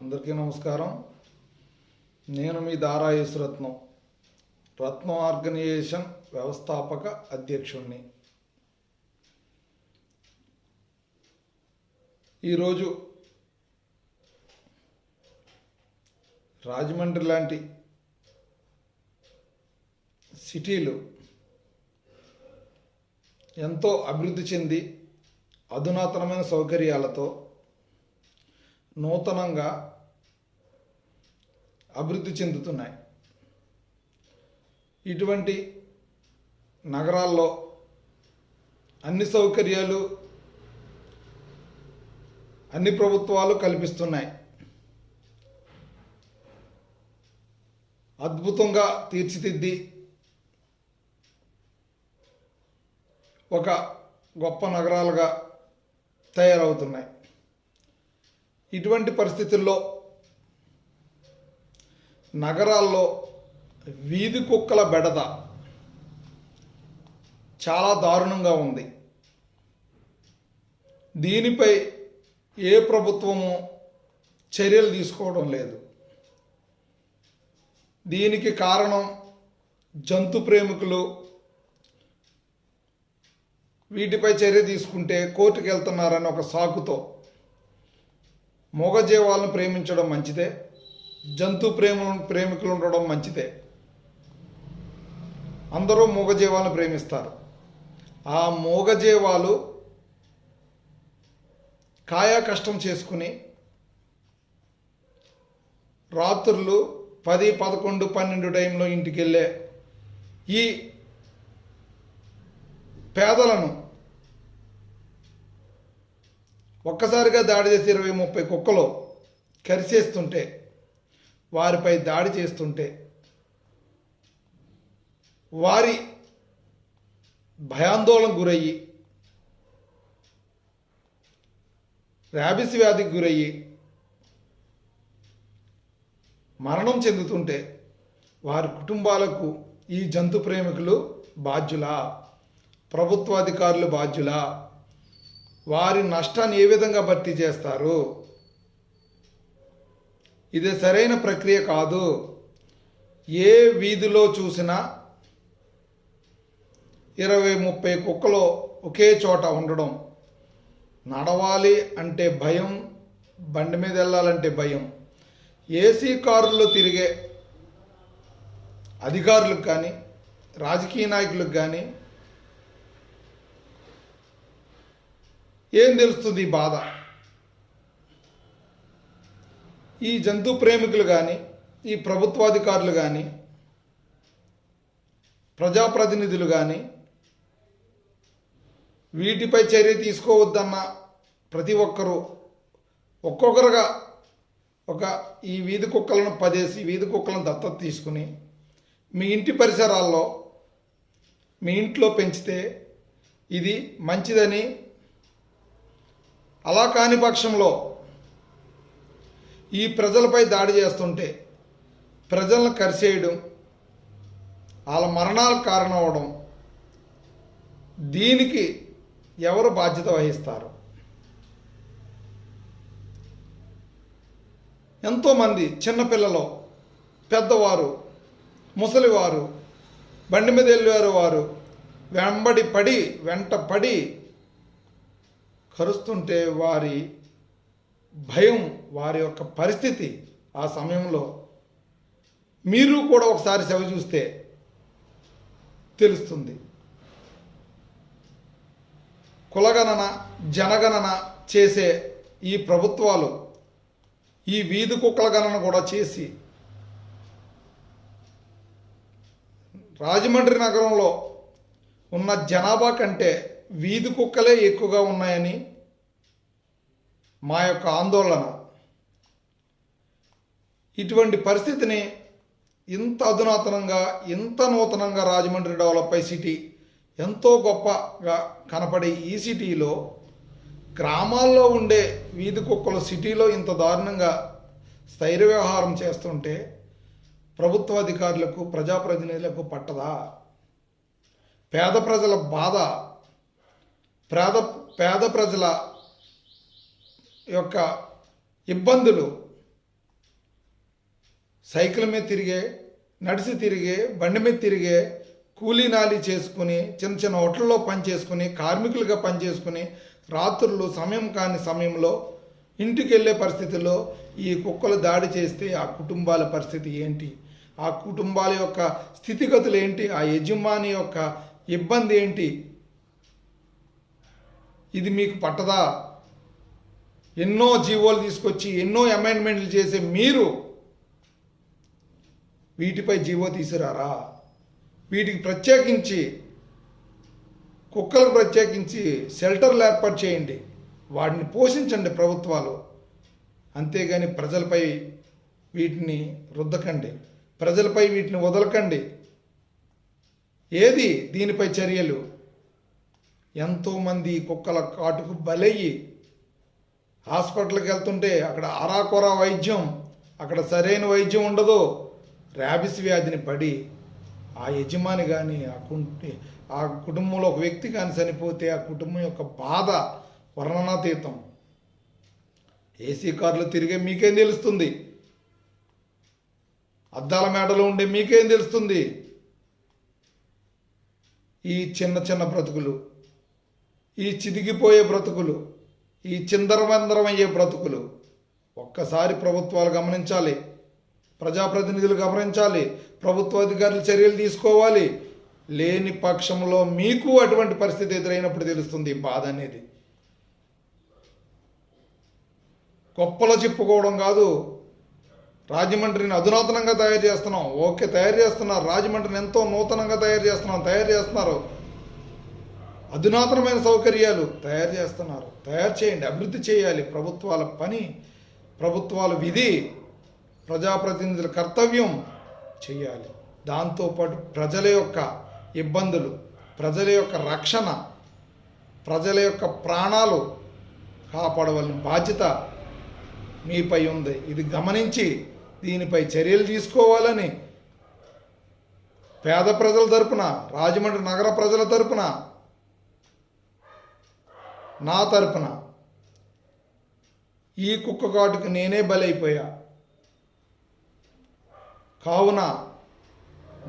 అందరికీ నమస్కారం. నేను మీ దారా యేసురత్నం, రత్నం ఆర్గనైజేషన్ వ్యవస్థాపక అధ్యక్షుణ్ణి. ఈరోజు రాజమండ్రి లాంటి సిటీలు ఎంతో అభివృద్ధి చెంది అధునాతనమైన సౌకర్యాలతో నూతనంగా అభివృద్ధి చెందుతున్నాయి. ఇటువంటి నగరాల్లో అన్ని సౌకర్యాలు అన్ని ప్రభుత్వాలు కల్పిస్తున్నాయి. అద్భుతంగా తీర్చిదిద్ది ఒక గొప్ప నగరాలుగా తయారవుతున్నాయి. ఇటువంటి పరిస్థితుల్లో నగరాల్లో వీధి కుక్కల బెడద చాలా దారుణంగా ఉంది. దీనిపై ఏ ప్రభుత్వము చర్యలు తీసుకోవడం లేదు. దీనికి కారణం జంతు ప్రేమికులు వీటిపై చర్య తీసుకుంటే కోర్టుకు వెళ్తున్నారని ఒక సాకుతో మూగజీవాలను ప్రేమించడం మంచిదే, జంతు ప్రేమికులు ఉండడం మంచిదే. అందరూ మూగజీవాలను ప్రేమిస్తారు. ఆ మూగజీవాలు కాయా కష్టం చేసుకుని రాత్రులు 10, 11, 12 టైంలో ఇంటికి వెళ్ళే ఈ పేదలను ఒక్కసారిగా దాడి చేసి 20, 30 కుక్కలు కరిచేస్తుంటే, వారిపై దాడి చేస్తుంటే వారి భయాందోళనకు గురయ్యి ర్యాబిస్ వ్యాధికి గురయ్యి మరణం చెందుతుంటే వారి కుటుంబాలకు ఈ జంతు ప్రేమికులు బాధ్యులా, ప్రభుత్వాధికారులు బాధ్యులా? వారి నష్టాన్ని ఏ విధంగా భర్తీ చేస్తారు? ఇది సరైన ప్రక్రియ కాదు. ఏ వీధిలో చూసినా 20, 30 కుక్కలు ఒకే చోట ఉండడం, నడవాలి అంటే భయం, బండి మీద వెళ్ళాలంటే భయం. ఏసీ కారుల్లో తిరిగే అధికారులకు కానీ రాజకీయ నాయకులకు కానీ ఏం తెలుస్తుంది ఈ బాధ? ఈ జంతు ప్రేమికులు కానీ, ఈ ప్రభుత్వాధికారులు కానీ, ప్రజాప్రతినిధులు కానీ వీటిపై చర్య తీసుకోవద్దన్న ప్రతి ఒక్కరూ ఒక్కొక్కరుగా ఈ వీధి కుక్కలను 10 వీధి కుక్కలను దత్తత తీసుకుని మీ ఇంటి పరిసరాల్లో మీ ఇంట్లో పెంచితే ఇది మంచిదని, అలా కాని పక్షంలో ఈ ప్రజలపై దాడి చేస్తుంటే ప్రజలను కరిసేయడం, వాళ్ళ మరణాలకు కారణం అవడం, దీనికి ఎవరు బాధ్యత వహిస్తారు? ఎంతోమంది చిన్నపిల్లలు, పెద్దవారు, ముసలివారు, బండి మీద వెళ్ళేవారు, వారు వెంట పడి కరుస్తుంటే వారి భయం, వారి యొక్క పరిస్థితి ఆ సమయంలో మీరు కూడా ఒకసారి సెవ చూస్తే తెలుస్తుంది. కులగణన, జనగణన చేసే ఈ ప్రభుత్వాలు ఈ వీధి కుక్కల గణన కూడా చేసి రాజమండ్రి నగరంలో ఉన్న జనాభా కంటే వీధి కుక్కలే ఎక్కువగా ఉన్నాయని మా యొక్క ఆందోళన. ఇటువంటి పరిస్థితిని ఇంత అధునాతనంగా, ఇంత నూతనంగా రాజమండ్రి డెవలప్ అయ్యే సిటీ, ఎంతో గొప్పగా కనపడే ఈ సిటీలో గ్రామాల్లో ఉండే వీధి కుక్కలు సిటీలో ఇంత దారుణంగా స్థైర్య వ్యవహారం చేస్తుంటే ప్రభుత్వాధికారులకు, ప్రజాప్రతినిధులకు పట్టదా? పేద ప్రజల బాధ, పేద ప్రజల యొక్క ఇబ్బందులు సైకిల్ మీద తిరిగే, నడిచి తిరిగే, బండి మీద తిరిగే, కూలీ నాలి చేసుకుని, చిన్న చిన్న హోటల్లో పనిచేసుకుని, కార్మికులుగా పనిచేసుకుని, రాత్రులు సమయం కాని సమయంలో ఇంటికి వెళ్ళే పరిస్థితుల్లో ఈ కుక్కలు దాడి చేస్తే ఆ కుటుంబాల పరిస్థితి ఏంటి, ఆ కుటుంబాల యొక్క స్థితిగతులు ఏంటి, ఆ యజమాని యొక్క ఇబ్బంది ఏంటి? ఇది మీకు పట్టదా? ఎన్నో జీవోలు తీసుకొచ్చి ఎన్నో అమెండ్మెంట్లు చేసే మీరు వీటిపై జీవో తీసుకురారా? వీటికి ప్రత్యేకించి, కుక్కలకు ప్రత్యేకించి షెల్టర్లు ఏర్పాటు చేయండి, వాటిని పోషించండి ప్రభుత్వాలు. అంతేగాని ప్రజలపై వీటిని రుద్దకండి, ప్రజలపై వీటిని వదలకండి. ఏది దీనిపై చర్యలు? ఎంతోమంది కుక్కల కాటుకు బలయ్యి హాస్పిటల్కి వెళ్తుంటే అక్కడ అరాకొరా వైద్యం, అక్కడ సరైన వైద్యం ఉండదు. ర్యాబిస్ వ్యాధిని పడి ఆ యజమాని కానీ ఆ కుటుంబంలో ఒక వ్యక్తి కానీ చనిపోతే ఆ కుటుంబం యొక్క బాధ వర్ణనాతీతం. ఏసీ కార్లు తిరిగే మీకేం తెలుస్తుంది? అద్దాల మేడలో ఉండే మీకేం తెలుస్తుంది? ఈ చిన్న చిన్న బ్రతుకులు, ఈ చిదిగిపోయే బ్రతుకులు, ఈ చిందరవందరమయ్యే బ్రతుకులు ఒక్కసారి ప్రభుత్వాలు గమనించాలి, ప్రజాప్రతినిధులు గమనించాలి, ప్రభుత్వ అధికారులు చర్యలు తీసుకోవాలి. లేని పక్షంలో మీకు అటువంటి పరిస్థితి ఎదురైనప్పుడు తెలుస్తుంది బాధ అనేది. గొప్పలో చెప్పుకోవడం కాదు. రాజమండ్రిని అధునాతనంగా తయారు చేస్తున్నాం. ఓకే, తయారు చేస్తున్నారు. రాజమండ్రిని ఎంతో నూతనంగా తయారు చేస్తున్నారు. అధునాతనమైన సౌకర్యాలు తయారు చేస్తున్నారు. తయారు చేయండి, అభివృద్ధి చేయాలి. ప్రభుత్వాల పని, ప్రభుత్వాల విధి, ప్రజాప్రతినిధుల కర్తవ్యం చేయాలి. దాంతోపాటు ప్రజల యొక్క ఇబ్బందులు, ప్రజల యొక్క రక్షణ, ప్రజల యొక్క ప్రాణాలు కాపాడవలసిన బాధ్యత మీపై ఉంది. ఇది గమనించి దీనిపై చర్యలు తీసుకోవాలని పేద ప్రజల తరపున, రాజమండ్రి నగర ప్రజల తరపున, నా తరపున ఈ కుక్క కాటుకు నేనే బలైపోయా. కావున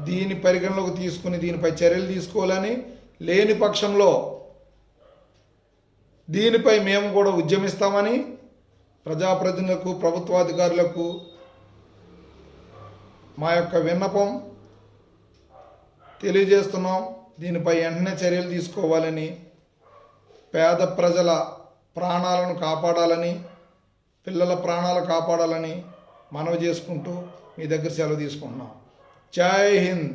దీని పరిగణలోకి తీసుకుని దీనిపై చర్యలు తీసుకోవాలని, లేని పక్షంలో దీనిపై మేము కూడా ఉద్యమిస్తామని ప్రజాప్రతినిధులకు, ప్రభుత్వాధికారులకు మా యొక్క విన్నపం తెలియజేస్తున్నాం. దీనిపై వెంటనే చర్యలు తీసుకోవాలని, పేద ప్రజల ప్రాణాలను కాపాడాలని, పిల్లల ప్రాణాలు కాపాడాలని మనవి చేసుకుంటూ మీ దగ్గర సెలవు తీసుకుంటున్నాం. జై హింద్.